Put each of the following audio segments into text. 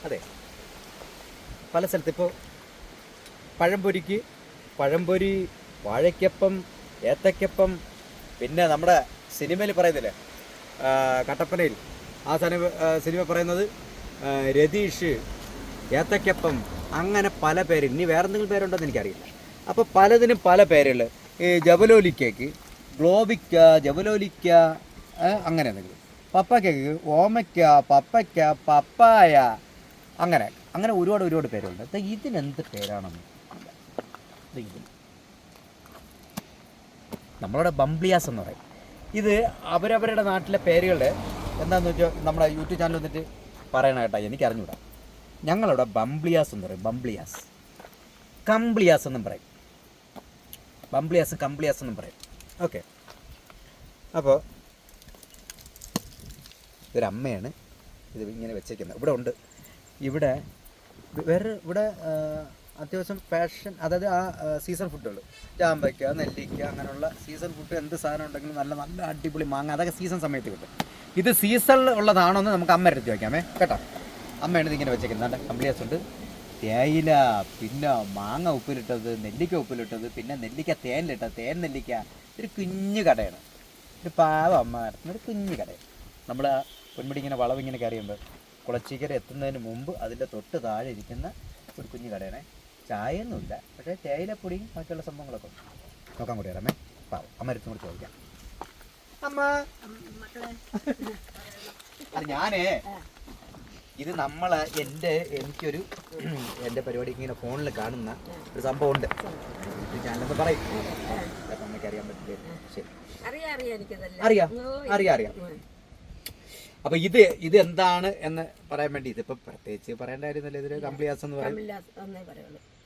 അതെ, പല സ്ഥലത്ത് ഇപ്പോൾ പഴംപൊരി, വാഴയ്ക്കപ്പം, ഏത്തയ്ക്കപ്പം, പിന്നെ നമ്മുടെ സിനിമയിൽ പറയുന്നില്ലേ കട്ടപ്പനയിൽ ആ സിനിമ പറയുന്നത് രതീഷ്, ഏത്തയ്ക്കപ്പം, അങ്ങനെ പല പേര്. ഇനി വേറെ എന്തെങ്കിലും പേരുണ്ടോയെന്ന് എനിക്കറിയില്ല. അപ്പോൾ പലതിനും പല പേരുകൾ. ഈ ജബലോലിക്കയ്ക്ക്, ഗ്ലോബിക്ക, ജബലോലിക്ക, അങ്ങനെ എന്തെങ്കിലും. പപ്പയ്ക്ക് ഓമയ്ക്ക, പപ്പയ്ക്ക, പപ്പായ, അങ്ങനെ ഒരുപാട് പേരുണ്ട്. ഇതിനെന്ത് പേരാണെന്ന് ഇതിന് നമ്മളുടെ ബംബ്ലിയാസ് എന്ന് പറയും. ഇത് അവരവരുടെ നാട്ടിലെ പേരുകളുടെ എന്താണെന്ന് വെച്ചാൽ നമ്മുടെ യൂട്യൂബ് ചാനൽ വന്നിട്ട് പറയണ കേട്ടോ, എനിക്കറിഞ്ഞൂടാ. ഞങ്ങളവിടെ ബംബ്ലിയാസ് എന്ന് പറയും. കംബ്ലിയാസ് എന്നും പറയും. കംബ്ലിയാസ് എന്നും പറയും. ഓക്കെ. അപ്പോൾ ഇതൊരമ്മയാണ് ഇത് ഇങ്ങനെ വെച്ചേക്കുന്നത്. ഇവിടെ ഉണ്ട്, ഇവിടെ അത്യാവശ്യം പാഷൻ, അതായത് ആ സീസൺ ഫുഡുകൾ, ചാമ്പയ്ക്ക, നെല്ലിക്ക, അങ്ങനെയുള്ള സീസൺ ഫുഡ് എന്ത് സാധനം ഉണ്ടെങ്കിലും നല്ല നല്ല അടിപൊളി മാങ്ങ, അതൊക്കെ സീസൺ സമയത്ത് കിട്ടും. ഇത് സീസണിൽ ഉള്ളതാണോ എന്ന് നമുക്ക് അമ്മ എടുത്ത് വയ്ക്കാമേ കേട്ടോ. അമ്മയാണ് ഇതിങ്ങനെ വെച്ചേക്കുന്നത്. കംപ്ലീസ് ഉണ്ട്, തേയില, പിന്നെ മാങ്ങ ഉപ്പിലിട്ടത്, നെല്ലിക്ക ഉപ്പിലിട്ടത്, പിന്നെ നെല്ലിക്ക തേൻ നെല്ലിക്ക. ഒരു കുഞ്ഞു കടയാണ്, ഒരു പാവം അമ്മ നടത്തുന്ന ഒരു കുഞ്ഞു കടയാണ്. നമ്മൾ പൊന്മുടി ഇങ്ങനെ വളവിങ്ങനെ കയറിയുമ്പോൾ കുളച്ചിക്കര എത്തുന്നതിന് മുമ്പ് അതിൻ്റെ തൊട്ട് താഴെ ഇരിക്കുന്ന ഒരു കുഞ്ഞു കടയാണ്. ചായയൊന്നുമില്ല, പക്ഷേ തേയിലപ്പൊടിയും ബാക്കിയുള്ള സംഭവങ്ങളൊക്കെ നോക്കാൻ കൂടി വരാമേ. പാവം അമ്മ എടുത്തും കൂടി ചോദിക്കാം. അമ്മ അത് ഞാനേ ഇത് എനിക്കൊരു എൻ്റെ പരിപാടി ഇങ്ങനെ ഫോണിൽ കാണുന്ന ഒരു സംഭവം ഉണ്ട്. ഞാനൊന്ന് പറയും, അമ്മയ്ക്ക് അറിയാൻ പറ്റില്ല. ശരി, അറിയാം. അപ്പോൾ ഇത് എന്താണ് എന്ന് പറയാൻ വേണ്ടി, ഇതിപ്പോൾ പ്രത്യേകിച്ച് പറയേണ്ട കാര്യമൊന്നുമില്ല. ഇതിൽ കംപ്ലിയാസ് എന്ന് പറയും.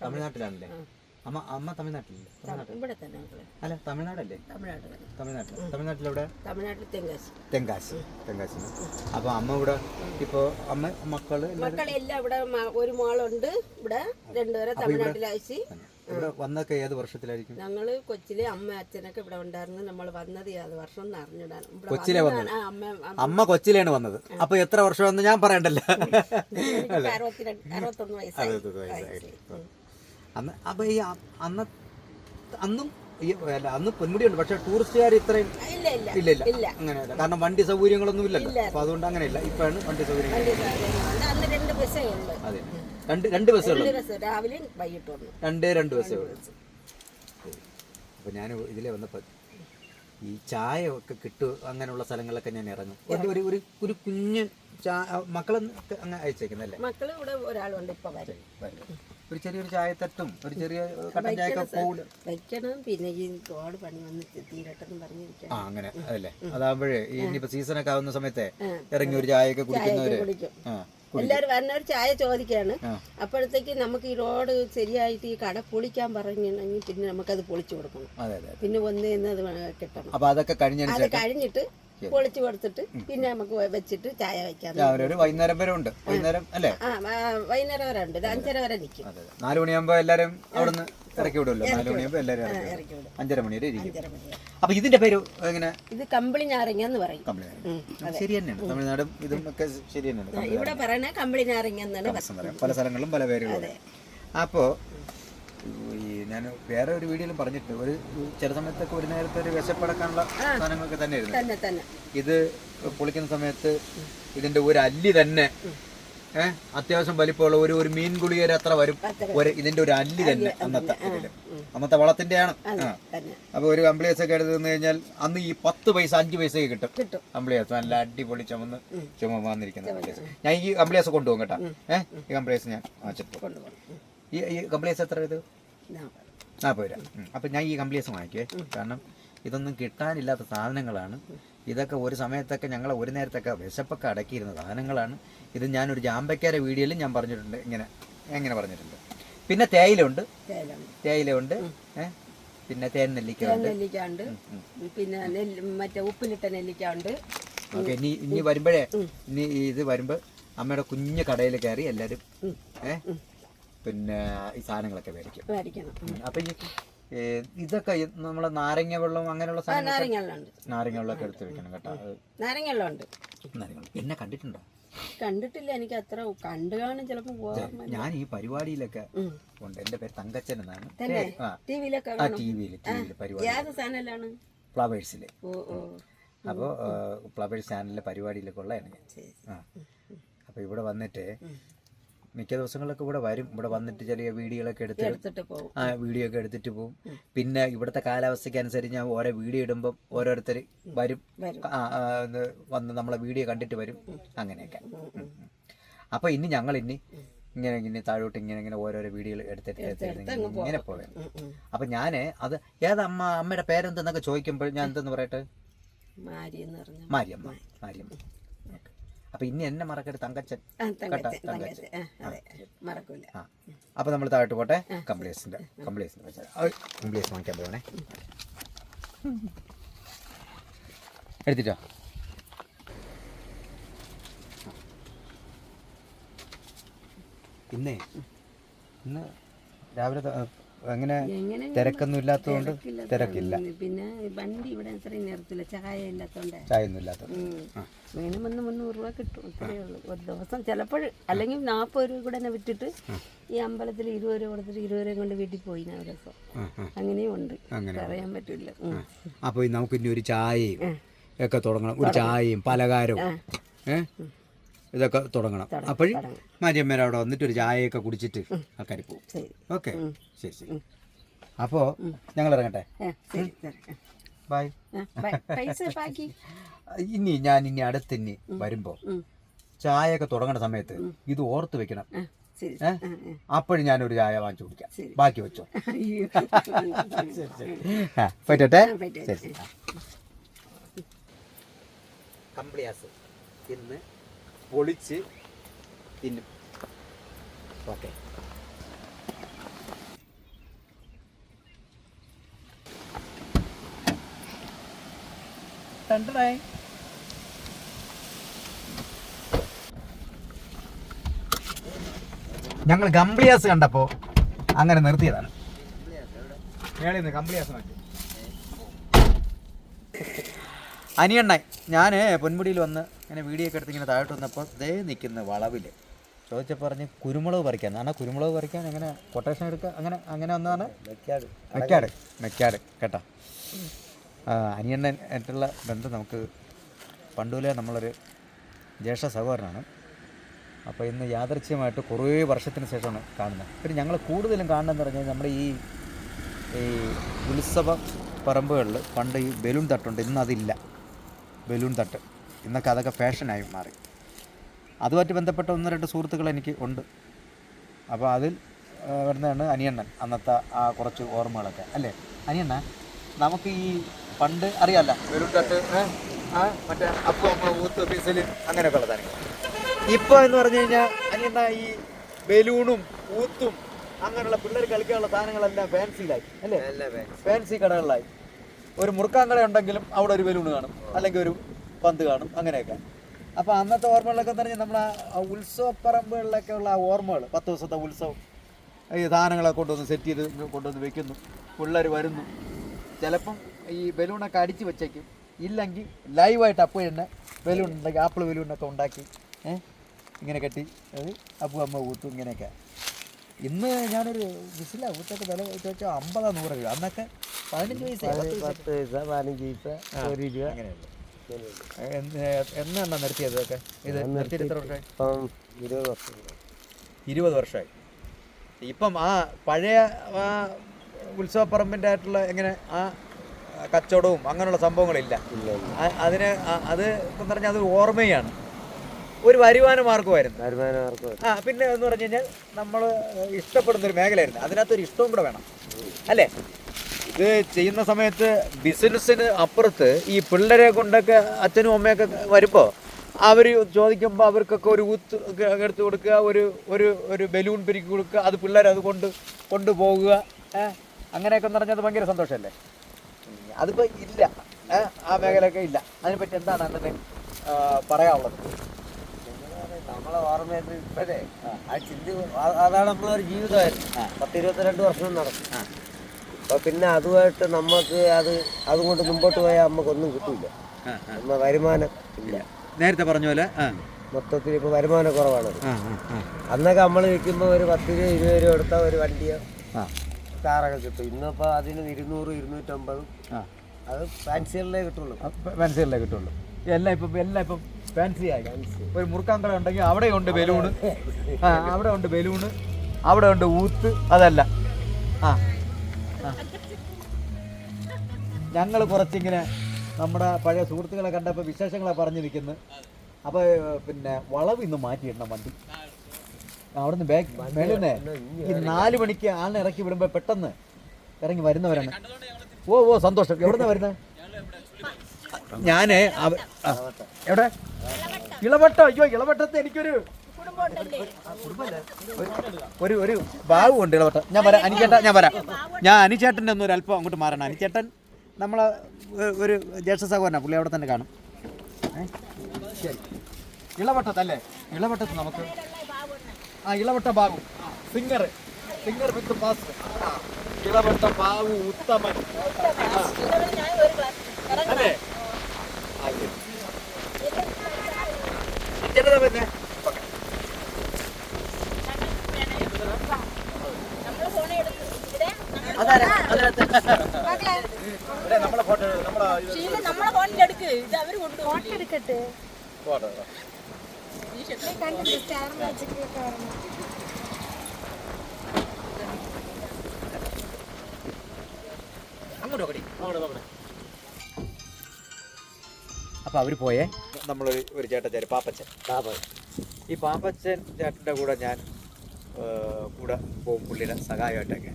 തമിഴ്നാട്ടിലാണല്ലേ അമ്മ? തമിഴ്നാട്ടിലല്ലേ? അല്ല, തമിഴ്നാടല്ലേ? തമിഴ്നാട്ടിലെവിടെ? തെങ്കാശി. അപ്പൊ അമ്മ ഇവിടെ ഇപ്പൊ മക്കളെല്ലാം ഇവിടെ ഒരു മോളുണ്ട്. ഇവിടെ രണ്ടുപേരെ തമിഴ്നാട്ടിൽ അയച്ച്. ഇവിടെ വന്നൊക്കെ ഏത് വർഷത്തിലായിരിക്കും? ഞങ്ങള് കൊച്ചിലെ അമ്മ അച്ഛനൊക്കെ ഇവിടെ ഉണ്ടായിരുന്നു. നമ്മൾ വന്നത് ഏത് വർഷം എന്ന് അറിഞ്ഞിടാൻ. കൊച്ചിലെ വന്നത്? അമ്മ കൊച്ചിലാണ് വന്നത്. അപ്പൊ എത്ര വർഷമെന്ന് ഞാൻ പറയണ്ടല്ലോ. 61 വയസ്സായി. അപ്പൊ ഈ അന്ന് പൊന്മുടിയുണ്ട്, പക്ഷെ ടൂറിസ്റ്റുകാർ ഇത്രയും ഇല്ല. അങ്ങനെയല്ല, കാരണം വണ്ടി സൗകര്യങ്ങളൊന്നും ഇല്ലല്ലോ. അപ്പൊ അതുകൊണ്ട് അങ്ങനെയില്ല. ഇപ്പാണ് വണ്ടി സൗകര്യങ്ങൾ. അതെ, രണ്ട് ബസ്സുകൾ, രാവിലെ വൈകിട്ട് രണ്ട് ബസ്സുകൾ. അപ്പൊ ഞാൻ ഇതിലെ വന്നപ്പോ ഈ ചായ ഒക്കെ കിട്ടും, അങ്ങനെയുള്ള സ്ഥലങ്ങളിലൊക്കെ ഞാൻ ഇറങ്ങും. ഒരു കുഞ്ഞ് മക്കളെ അങ്ങ് അയച്ചേക്കുന്നല്ലേ? മക്കള് ഇവിടെ ഒരാളുണ്ട്, ഇപ്പൊ ഒരു ചെറിയൊരു ചായത്തട്ടും ഒരു ചെറിയ കട്ടൻ ചായയൊക്കെ പോകില്ല വെക്കണം. പിന്നെ ഈ റോഡ് പണി വന്ന് തീരട്ടെന്ന് പറഞ്ഞിരിക്കാം. അങ്ങനെ അതല്ലേ, അതാകുമ്പോഴേ ഇനിയിപ്പോ സീസണൊക്കെ ആവുന്ന സമയത്തെ ഇറങ്ങി ഒരു ചായയൊക്കെ കുടിക്കുന്നവര് എല്ലാവരും വരുന്നവർ ചായ ചോദിക്കാണ്. അപ്പോഴത്തേക്ക് നമുക്ക് ഈ റോഡ് ശരിയായിട്ട് ഈ കട പൊളിക്കാൻ പറഞ്ഞിട്ടുണ്ടെങ്കിൽ പിന്നെ നമുക്കത് പൊളിച്ചു കൊടുക്കണം. പിന്നെ അത് കിട്ടണം. അപ്പൊ അതൊക്കെ കഴിഞ്ഞിട്ട് പൊളിച്ചു കൊടുത്തിട്ട് പിന്നെ നമുക്ക് വെച്ചിട്ട് ചായ വയ്ക്കാം. വൈകുന്നേരം വരെ ഉണ്ട്. വൈകുന്നേരം അല്ലേ? വൈകുന്നേരം വരെ ഉണ്ട്. 5:30 വരെ നിൽക്കും. 4 മണിയാകുമ്പോ എല്ലാരും അവിടുന്ന് ഇറക്കി വിടുമല്ലോ. 4 മണിയാകുമ്പോ എല്ലാരും 5:30 മണി വരെ ഇരിക്കും. അപ്പൊ ഇതിന്റെ പേര് എങ്ങനെ? ഇത് കമ്പിളി നാരങ്ങ എന്ന് പറയും. ശരി തന്നെയാണ്, തമിഴ്നാടും ഇതും ഒക്കെ ശരി തന്നെയാണ്. ഇവിടെ പറയണ കമ്പിളി നാരങ്ങ എന്നാണ്. പല സ്ഥലങ്ങളിലും പല പേരുകളും. അപ്പോ ഞാൻ വേറെ ഒരു വീഡിയോയിലും പറഞ്ഞിട്ടുണ്ട്, ഒരു ചില സമയത്തൊക്കെ ഒരു നേരത്തെ ഒരു വിശപ്പടക്കാനുള്ള സാധനങ്ങളൊക്കെ തന്നെയായിരുന്നു. ഇത് പൊളിക്കുന്ന സമയത്ത് ഇതിന്റെ ഒരു അല്ലി തന്നെ അത്യാവശ്യം വലിപ്പമുള്ള ഒരു മീൻ ഗുളികര അത്ര വരും. ഇതിന്റെ ഒരു അല്ലി തന്നെ അന്നത്തെ വളത്തിന്റെയാണ്. അപ്പൊ ഒരു കംപ്ലീസ് ഒക്കെ എടുത്തു കഴിഞ്ഞാൽ അന്ന് ഈ 10 പൈസ 5 പൈസയൊക്കെ കിട്ടും. കംപ്ലീസ് നല്ല അടിപൊളി ചുമന്നിരിക്കുന്ന കംപ്ലീസ്. ഞാൻ ഈ കംപ്ലീസ് കൊണ്ടുപോകും കേട്ടോ. ഈ കംപ്ലീസ് ഞാൻ ഈ കംപ്ലീസ് എത്ര? ഇത് 40 രൂപ. അപ്പൊ ഞാൻ ഈ കംപ്ലീസ് വാങ്ങിക്കുവേ, കാരണം ഇതൊന്നും കിട്ടാനില്ലാത്ത സാധനങ്ങളാണ്. ഇതൊക്കെ ഒരു സമയത്തൊക്കെ ഞങ്ങൾ ഒരു നേരത്തൊക്കെ വിശപ്പൊക്കെ അടക്കിയിരുന്ന സാധനങ്ങളാണ്. ഇത് ഞാനൊരു ജാമ്പയ്ക്കാര വീഡിയോയിലും ഞാൻ പറഞ്ഞിട്ടുണ്ട്, എങ്ങനെ പറഞ്ഞിട്ടുണ്ട്. പിന്നെ തേയില ഉണ്ട്, പിന്നെ തേൻ നെല്ലിക്ക ഉണ്ട്, പിന്നെ മറ്റേ ഉപ്പിലിട്ട നെല്ലിക്ക ഉണ്ട്. ഓക്കെ, ഇനി വരുമ്പോഴേ ഇത് വരുമ്പോ അമ്മയുടെ കുഞ്ഞു കടയിൽ കയറി എല്ലാരും പിന്നെ ഈ സാധനങ്ങളൊക്കെ മേടിക്കണം. അപ്പൊ ഇതൊക്കെ നമ്മളെ നാരങ്ങ വെള്ളം അങ്ങനെയുള്ള നാരങ്ങ വെള്ളമൊക്കെ എടുത്ത് വെക്കണം കേട്ടോ. നാരങ്ങ വെള്ളം എന്നെ കണ്ടിട്ടുണ്ടോ? കണ്ടിട്ടില്ല, എനിക്ക് അത്ര കണ്ടു കാണും ചിലപ്പോ പോകാൻ. ഞാൻ ഈ പരിപാടിയിലൊക്കെ ഉണ്ട്. എന്റെ പേര് തങ്കച്ചൻ എന്നാണ്. ടിവിയിലൊക്കെ ടിവിയിൽ പരിപാടി ഏത് ചാനലാണ്? ഫ്ലവേഴ്സില്. അപ്പോൾ ഫ്ലവേഴ്സ് ചാനലിലെ പരിപാടിയിലൊക്കെ ഉള്ളതാണ് ഞാൻ. അപ്പോൾ ഇവിടെ വന്നിട്ട് മിക്ക ദിവസങ്ങളിലൊക്കെ ഇവിടെ വരും. ഇവിടെ വന്നിട്ട് ചെറിയ വീഡിയോകളൊക്കെ എടുത്തിട്ട് പോകും. വീഡിയോ ഒക്കെ എടുത്തിട്ട് പോകും. പിന്നെ ഇവിടുത്തെ കാലാവസ്ഥയ്ക്ക് അനുസരിച്ച് ഞാൻ ഓരോ വീഡിയോ ഇടുമ്പം ഓരോരുത്തർ വരും, വന്ന് നമ്മളെ വീഡിയോ കണ്ടിട്ട് വരും, അങ്ങനെയൊക്കെ. അപ്പോൾ ഇനി ഞങ്ങൾ ഇങ്ങനെ താഴോട്ട് ഇങ്ങനെ ഓരോരോ വീഡിയോകൾ എടുത്തിട്ട് ഇങ്ങനെ പോവുകയാണ്. അപ്പം ഞാൻ അത് അമ്മയുടെ പേരെന്തെന്നൊക്കെ ചോദിക്കുമ്പോൾ ഞാൻ എന്തെന്ന് പറയട്ടെ? മാരിയമ്മ. അപ്പൊ ഇനി എന്നെ മറക്കരുത്, തങ്കച്ചൻ. അപ്പൊ നമ്മൾ താഴോട്ട് പോട്ടെ. കംപ്ലീസ് വാങ്ങിക്കാൻ പോകണേ. എടുത്തിട്ടോ? ഇന്ന് രാവിലെ അങ്ങനെ തിരക്കൊന്നും ഇല്ലാത്തതുകൊണ്ട് തിരക്കില്ല. പിന്നെ വണ്ടി ഇവിടെ അത്രയും നേരത്തില്ല, ചായ ഒന്നും ഇല്ലാത്തത്. മിനിമം 300 രൂപ കിട്ടും, അത്രയേ ഉള്ളൂ ഒരു ദിവസം. ചിലപ്പോൾ അല്ലെങ്കിൽ 40 രൂപ കൂടെ തന്നെ വിട്ടിട്ട് ഈ അമ്പലത്തിൽ 20 രൂപ കൊടുത്തിട്ട് 20 രൂപ കൊണ്ട് വീട്ടിൽ പോയി ഒരു ദിവസം. അങ്ങനെയും ഉണ്ട്, പറയാൻ പറ്റില്ല. അപ്പോൾ നമുക്ക് ഇനി ഒരു ചായയും ഒക്കെ തുടങ്ങണം. ഒരു ചായയും പലഹാരവും ഇതൊക്കെ തുടങ്ങണം. അപ്പോഴും മാരിയമ്മേനെ അവിടെ വന്നിട്ട് ഒരു ചായയൊക്കെ കുടിച്ചിട്ട് ആൾക്കാർ പോകും. ഓക്കെ, ശരി. അപ്പോൾ ഞങ്ങൾ ഇറങ്ങട്ടെ. ബൈ. ഇനി അടുത്തിനി വരുമ്പോൾ ചായയൊക്കെ തുടങ്ങുന്ന സമയത്ത് ഇത് ഓർത്ത് വെക്കണം. അപ്പോഴും ഞാനൊരു ചായ വാങ്ങിച്ചു കുടിക്കാം. ബാക്കി വെച്ചോ. പറ്റട്ടെ? ശരി. കംപ്ലിയാസ് ഇന്ന് പൊളിച്ച് തിന്നും. ഓക്കെ. ഞങ്ങൾ കംപ്ലിയാസ് കണ്ടപ്പോൾ അങ്ങനെ നിർത്തിയതാണ്. കംപ്ലിയാസ് മാറ്റി അനിയണ്ണ. ഞാൻ പൊന്മുടിയിൽ വന്ന് ഇങ്ങനെ വീഡിയോ ഒക്കെ എടുത്ത് ഇങ്ങനെ താഴോട്ട് വന്നപ്പോൾ ദേ നിൽക്കുന്ന വളവിൽ ചോദിച്ചപ്പോൾ പറഞ്ഞ് കുരുമുളക് പറിക്കാൻ. കാരണം കുരുമുളക് പറിക്കാൻ എങ്ങനെ കൊട്ടേഷൻ എടുക്കുക, അങ്ങനെ വന്നതാണ്. മെക്കാട് കേട്ടോ. അനിയണ്ണൻ ആയിട്ടുള്ള ബന്ധം നമുക്ക് പണ്ടുപോലെ നമ്മളൊരു ജ്യേഷ്ഠ സഹോദരനാണ്. അപ്പോൾ ഇന്ന് യാദൃച്ഛ്യമായിട്ട് കുറേ വർഷത്തിന് ശേഷമാണ് കാണുന്നത്. പിന്നെ ഞങ്ങൾ കൂടുതലും കാണുന്നതെന്ന് പറഞ്ഞാൽ നമ്മുടെ ഈ ഉത്സവ പറമ്പുകളിൽ പണ്ട് ഈ ബലൂൺ തട്ടുണ്ട്. ഇന്ന് അതില്ല, ബലൂൺ തട്ട്. ഇന്നൊക്കെ അതൊക്കെ ഫാഷനായി മാറി. അതുമായിട്ട് ബന്ധപ്പെട്ട 1-2 സുഹൃത്തുക്കൾ എനിക്ക് ഉണ്ട്. അപ്പോൾ അതിൽ വരുന്നതാണ് അനിയണ്ണൻ. അന്നത്തെ ആ കുറച്ച് ഓർമ്മകളൊക്കെ അല്ലേ അനിയണ്ണ? നമുക്ക് ഈ പണ്ട് അറിയാമല്ല, ബലൂൺ തട്ട്, മറ്റേ അപ്പോൾ നമ്മൾ ഊത്ത് പീസൽ അങ്ങനെയൊക്കെ ഉള്ള സാധനങ്ങൾ. ഇപ്പോൾ എന്ന് പറഞ്ഞു കഴിഞ്ഞാൽ അനിയണ്ണ ഈ ബലൂണും ഊത്തും അങ്ങനെയുള്ള പിള്ളേർ കളിക്കാനുള്ള സാധനങ്ങളെല്ലാം ഫാൻസിയിലായി അല്ലേ? ഫാൻസി കടകളിലായി. ഒരു മുറുക്കാൻ കട ഉണ്ടെങ്കിലും അവിടെ ഒരു ബലൂൺ കാണും, അല്ലെങ്കിൽ ഒരു പന്ത് കാണും, അങ്ങനെയൊക്കെ. അപ്പോൾ അന്നത്തെ ഓർമ്മകളൊക്കെ എന്ന് പറഞ്ഞാൽ നമ്മളെ ഉത്സവപ്പറമ്പുകളിലൊക്കെ ഉള്ള ആ ഓർമ്മകൾ. 10 ദിവസത്തെ ഉത്സവം, ഈ സാധനങ്ങളൊക്കെ കൊണ്ടുവന്ന് സെറ്റ് ചെയ്ത് കൊണ്ടുവന്ന് വെക്കുന്നു, പിള്ളേർ വരുന്നു. ചിലപ്പം ഈ ബലൂണൊക്കെ അടിച്ച് വെച്ചേക്കും, ഇല്ലെങ്കിൽ ലൈവായിട്ട് അപ്പോൾ തന്നെ ബലൂൺ ഉണ്ടെങ്കിൽ ആപ്പിൾ ബലൂണൊക്കെ ഉണ്ടാക്കി ഇങ്ങനെ കെട്ടി അപ്പു അമ്മ ഊത്തും ഇങ്ങനെയൊക്കെ. ഇന്ന് ഞാനൊരു വിസില ഊത്തൊക്കെ വില ചോദിച്ചാൽ 50-100 രൂപ. അന്നൊക്കെ 15 പൈസ, 10 പൈസ, 15 പൈസ, 1 രൂപ അങ്ങനെയല്ലേ. എന്നാണ് നിർത്തിയത് ഇതൊക്കെ? ഇത് നിർത്തിയിട്ട് എത്ര വർഷമായി? 20 വർഷമായി. ഇപ്പം ആ പഴയ ആ ഉത്സവപ്പറമ്പിൻ്റെ ആയിട്ടുള്ള എങ്ങനെ ആ കച്ചവടവും അങ്ങനെയുള്ള സംഭവങ്ങളില്ല. അതിന് അത് എന്ന് പറഞ്ഞാൽ അത് ഓർമ്മയാണ്, ഒരു വരുമാന മാർഗമായിരുന്നു. പിന്നെ എന്ന് പറഞ്ഞു കഴിഞ്ഞാൽ നമ്മൾ ഇഷ്ടപ്പെടുന്നൊരു മേഖലയായിരുന്നു. അതിനകത്തൊരു ഇഷ്ടവും കൂടെ വേണം അല്ലേ? ഇത് ചെയ്യുന്ന സമയത്ത് ബിസിനസ്സിന് അപ്പുറത്ത് ഈ പിള്ളേരെ കൊണ്ടൊക്കെ അച്ഛനും അമ്മയൊക്കെ വരുമ്പോൾ അവർ ചോദിക്കുമ്പോൾ അവർക്കൊക്കെ ഒരു ഊത്ത് എടുത്ത് കൊടുക്കുക, ഒരു ബലൂൺ പിരിക്കി കൊടുക്കുക, അത് പിള്ളേർ അത് കൊണ്ടുപോകുക, അങ്ങനെയൊക്കെ എന്ന് പറഞ്ഞാൽ അത് ഭയങ്കര സന്തോഷമല്ലേ? അതിപ്പോൾ ഇല്ല, ആ മേഖലയൊക്കെ ഇല്ല. അതിനെപ്പറ്റി എന്താണ് അങ്ങനെ പറയാനുള്ളത്? നമ്മളെ ഓർമ്മയായിട്ട് ഇപ്പോഴേ ആ ചിന്ത അതാണ് നമ്മളൊരു ജീവിതമായിരുന്നു. 10-22 വർഷം നടക്കും. അപ്പോൾ പിന്നെ അതുമായിട്ട് നമുക്ക് അതുകൊണ്ട് മുമ്പോട്ട് പോയാൽ നമുക്കൊന്നും കിട്ടില്ല, വരുമാനം ഇല്ല. നേരത്തെ പറഞ്ഞ പോലെ മൊത്തത്തിൽ ഇപ്പോൾ വരുമാന കുറവാണ്. ആ ആ ആ അന്നൊക്കെ നമ്മൾ വിൽക്കുമ്പോൾ ഒരു 10 രൂപ 20 രൂപ എടുത്താൽ ഒരു വണ്ടിയോ ആ കാറൊക്കെ കിട്ടും. ഇന്നിപ്പോൾ അതിന് 200 250 ആ അത് ഫാൻസികളിലേ കിട്ടുള്ളൂ. ഫാൻസിയല്ലേ കിട്ടുള്ളൂ. എല്ലാം ഇപ്പം ഫാൻസി ആയി. ഒരു മുറുക്കാങ്കട ഉണ്ടെങ്കിൽ അവിടെ ഉണ്ട് ബലൂണ്, അവിടെ ഉണ്ട് ബലൂണ്, അവിടെ ഉണ്ട് ഊത്ത്. അതല്ല ആ ഞങ്ങൾ കുറച്ചിങ്ങനെ നമ്മുടെ പഴയ സുഹൃത്തുക്കളെ കണ്ടപ്പോൾ വിശേഷങ്ങളെ പറഞ്ഞു നിൽക്കുന്നു. അപ്പോൾ പിന്നെ വളവ് ഇന്ന് മാറ്റിയിടണം വണ്ടി. അവിടെ നിന്ന് മേലുന്നേ ഈ 4 മണിക്ക് ആളിനെ ഇറക്കി വിടുമ്പോൾ പെട്ടെന്ന് ഇറങ്ങി വരുന്നവരാണ്. ഓ സന്തോഷം. എവിടുന്നാ വരുന്നത്? ഞാൻ എവിടെ? ഇളവട്ടം. അയ്യോ, ഇളവട്ടത്ത് എനിക്കൊരു ഒരു ബാവുണ്ട് ഇളവട്ടം. ഞാൻ വരാം അനിച്ചേട്ടാ, ഞാൻ വരാം. ഞാൻ അനിച്ചേട്ടൻ്റെ ഒന്നും ഒരു അല്പം അങ്ങോട്ട് മാറണം. അനിച്ചേട്ടൻ നമ്മളെ ഒരു ജ്യേഷ്ഠ സഹോദരനാണ്, പുള്ളി അവിടെ തന്നെ കാണും. ശരി, ഇളവട്ടത്തല്ലേ? ഇളവട്ടത്ത് നമുക്ക് ഇളവട്ട ബാബു സിംഗർ വിത്ത് പാസ്. ഇളവട്ട ബാബു ഉത്തമൻ അല്ലേ? പിന്നെ നമ്മളെ ഫോട്ടോ എടുക്കട്ടെ. അപ്പോൾ അവർ പോയേ. നമ്മളൊരു ചേട്ടൻ പാപ്പച്ചൻ. ഈ പാപ്പച്ചൻ ചേട്ടൻ്റെ കൂടെ ഞാൻ കൂടെ പോകും. പുള്ളിയുടെ സഹായമായിട്ടൊക്കെ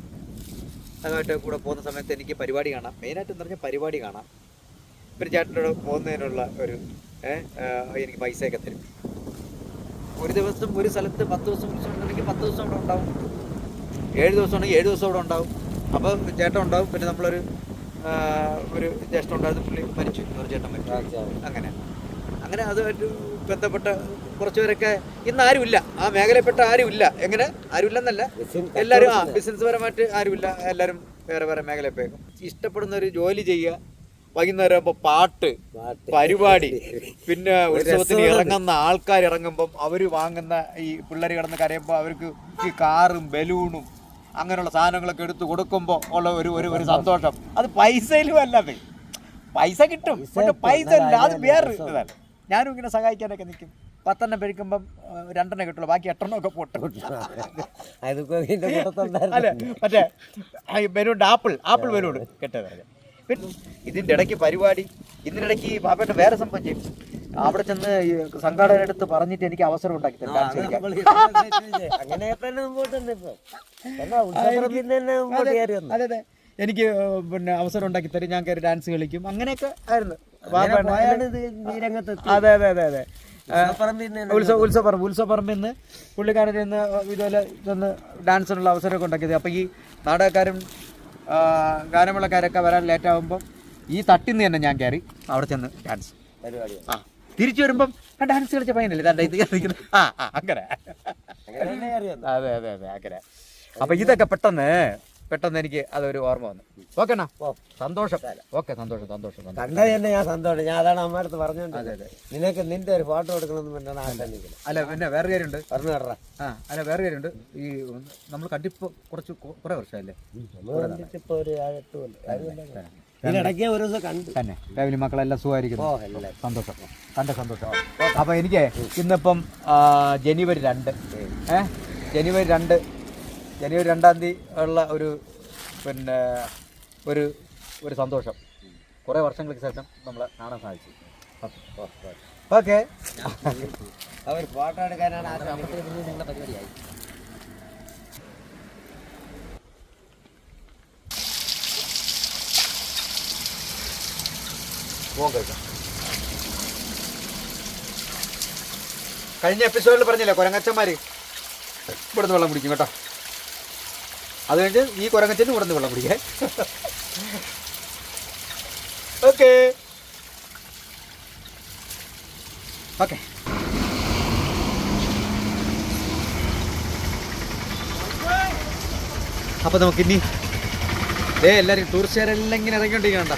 കൂടെ പോകുന്ന സമയത്ത് എനിക്ക് പരിപാടി കാണാം. മെയിനായിട്ട് എന്ന് പറഞ്ഞാൽ പരിപാടി കാണാം. ഒരു ചേട്ടനോട് പോകുന്നതിനുള്ള ഒരു എനിക്ക് പൈസയൊക്കെ തരും. ഒരു ദിവസം ഒരു സ്ഥലത്ത് 10 ദിവസം ഉണ്ടെങ്കിൽ 10 ദിവസം അവിടെ ഉണ്ടാവും. 7 ദിവസം ഉണ്ടെങ്കിൽ 7 ദിവസം അവിടെ ഉണ്ടാവും. അപ്പോൾ ചേട്ടൻ ഉണ്ടാവും. പിന്നെ നമ്മളൊരു ജ്യേഷ്ഠൻ ഉണ്ടായിരുന്നു, പുള്ളി മരിച്ചു, ഒരു ചേട്ടൻ മരിച്ചു. അങ്ങനെ അതുമായിട്ട് ബന്ധപ്പെട്ട കുറച്ച് പേരൊക്കെ ഇന്ന് ആരുമില്ല, ആ മേഖലയിൽപ്പെട്ട ആരുമില്ല. എങ്ങനെ ആരുമില്ലെന്നല്ല, എല്ലാവരും ബിസിനസ് പരമായിട്ട് ആരുമില്ല. എല്ലാവരും വേറെ മേഖലയിൽ പോയേക്കും. ഇഷ്ടപ്പെടുന്ന ഒരു ജോലി ചെയ്യുക, വൈകുന്നേരം ആകുമ്പോൾ പാട്ട് പരിപാടി, പിന്നെ ഉത്സവത്തിന് ഇറങ്ങുന്ന ആൾക്കാർ ഇറങ്ങുമ്പം അവർ വാങ്ങുന്ന ഈ പിള്ളേർ കിടന്ന് കരയുമ്പോൾ അവർക്ക് ഈ കാറും ബലൂണും അങ്ങനെയുള്ള സാധനങ്ങളൊക്കെ എടുത്ത് കൊടുക്കുമ്പോൾ ഉള്ള ഒരു സന്തോഷം, അത് പൈസയിലും അല്ലാതെ. പൈസ കിട്ടും, പക്ഷെ പൈസ ഇല്ല, അത് വേറെ ഇതാണ്. ഞാനും ഇങ്ങനെ സഹായിക്കാനൊക്കെ നിൽക്കും. 10 പെരുക്കുമ്പം 2 കിട്ടുള്ളൂ, ബാക്കി 8 പൊട്ടും. അല്ലേ? മറ്റേ ബലൂൺ ആപ്പിൾ ബലൂൺ കെട്ടത്. പിന്നെ ഇതിൻ്റെ ഇടയ്ക്ക് പരിപാടി, ഇതിനിടയ്ക്ക് ബാബേട്ട വേറെ സംഭവം ചെയ്യും. അവിടെ ചെന്ന് സംഘാടകരെടുത്ത് പറഞ്ഞിട്ട് എനിക്ക് അവസരം ഉണ്ടാക്കി തരും ഡാൻസ് കളിക്കാൻ. അതെ, എനിക്ക് പിന്നെ അവസരം ഉണ്ടാക്കി തരും, ഞാൻ കയറി ഡാൻസ് കളിക്കും. അങ്ങനെയൊക്കെ ആയിരുന്നു. അതെ. ഉത്സവപ്പറമ്പിൽ നിന്ന് പുള്ളിക്കാരൻ നിന്ന് ഇതുപോലെ ഇതൊന്ന് ഡാൻസിനുള്ള അവസരമൊക്കെ ഉണ്ടാക്കിയത്. അപ്പോൾ ഈ നാടകക്കാരും ഗാനമേളക്കാരൊക്കെ വരാൻ ലേറ്റ് ആകുമ്പം ഈ തട്ടിന്ന് തന്നെ ഞാൻ കയറി അവിടെ ചെന്ന് ഡാൻസ് പരിപാടി. തിരിച്ചു വരുമ്പം ഡാൻസ് കളിച്ച പയ്യനല്ലേ അങ്ങനെ. അതെ അങ്ങനെ. അപ്പം ഇതൊക്കെ പെട്ടെന്ന് എനിക്ക് അതൊരു ഓർമ്മ വന്നു. ഓക്കെണ്ണ, സന്തോഷം. ഓക്കെ, സന്തോഷം. കണ്ടത് ഞാൻ സന്തോഷം. ഞാൻ അതാണ് അമ്മ അടുത്ത് പറഞ്ഞോണ്ട്. അതെ, നിനക്ക് നിന്റെ ഒരു ഫോട്ടോ എടുക്കണമെന്ന് പറഞ്ഞാൽ അല്ല. പിന്നെ വേറെ കാര്യമുണ്ട്, പറഞ്ഞു കേട്ടാ. വേറെ കാര്യമുണ്ട്. ഈ നമ്മൾ കണ്ടിപ്പോ കുറെ വർഷമല്ലേ? ഇപ്പൊ ഒരു 8 കൊല്ലം. ഇതിനിടയ്ക്ക് ഒരു ദിവസം കണ്ടു തന്നെ. ഫാമിലി മക്കളെല്ലാം സുഖമായിരിക്കുന്നു. സന്തോഷം. സന്തോഷം. അപ്പോൾ എനിക്ക് ഇന്നിപ്പം ജനുവരി 2 ജനുവരി 2 തീയതി ഉള്ള പിന്നെ ഒരു സന്തോഷം. കുറേ വർഷങ്ങൾക്ക് ശേഷം നമ്മളെ കാണാൻ സാധിച്ചു. ഓക്കെ, അവർ ഫോട്ടോ എടുക്കാനാണ് നിങ്ങളുടെ പരിപാടിയായി. കഴിഞ്ഞ എപ്പിസോഡിൽ പറഞ്ഞില്ലേ കുരങ്ങച്ചന്മാർ ഇവിടുന്ന് വെള്ളം കുടിക്കും കേട്ടോ. അത് കഴിഞ്ഞ് ഈ കുരങ്ങച്ചന് ഇവിടുന്ന് വെള്ളം കുടിക്കേ. ഓക്കെ. അപ്പോൾ നമുക്കിനി എല്ലാവരും ടൂറിസ്റ്റുകാരെല്ലാം ഇങ്ങനെ ഇറങ്ങിക്കൊണ്ടിരിക്കണ്ട.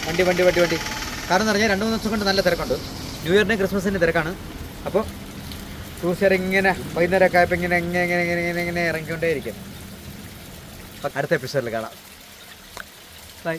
വണ്ടി. കാരണം എന്ന് പറഞ്ഞാൽ 2-3 ദിവസം കൊണ്ട് നല്ല തിരക്കുണ്ട്. ന്യൂ ഇയറിൻ്റെ ക്രിസ്മസിൻ്റെ തിരക്കാണ്. അപ്പോൾ തീർച്ചയായും ഇങ്ങനെ വൈകുന്നേരമൊക്കെ ആയപ്പോൾ ഇങ്ങനെ ഇങ്ങനെ ഇറങ്ങിക്കൊണ്ടേയിരിക്കും. അടുത്ത എപ്പിസോഡിൽ കാണാം. ബൈ.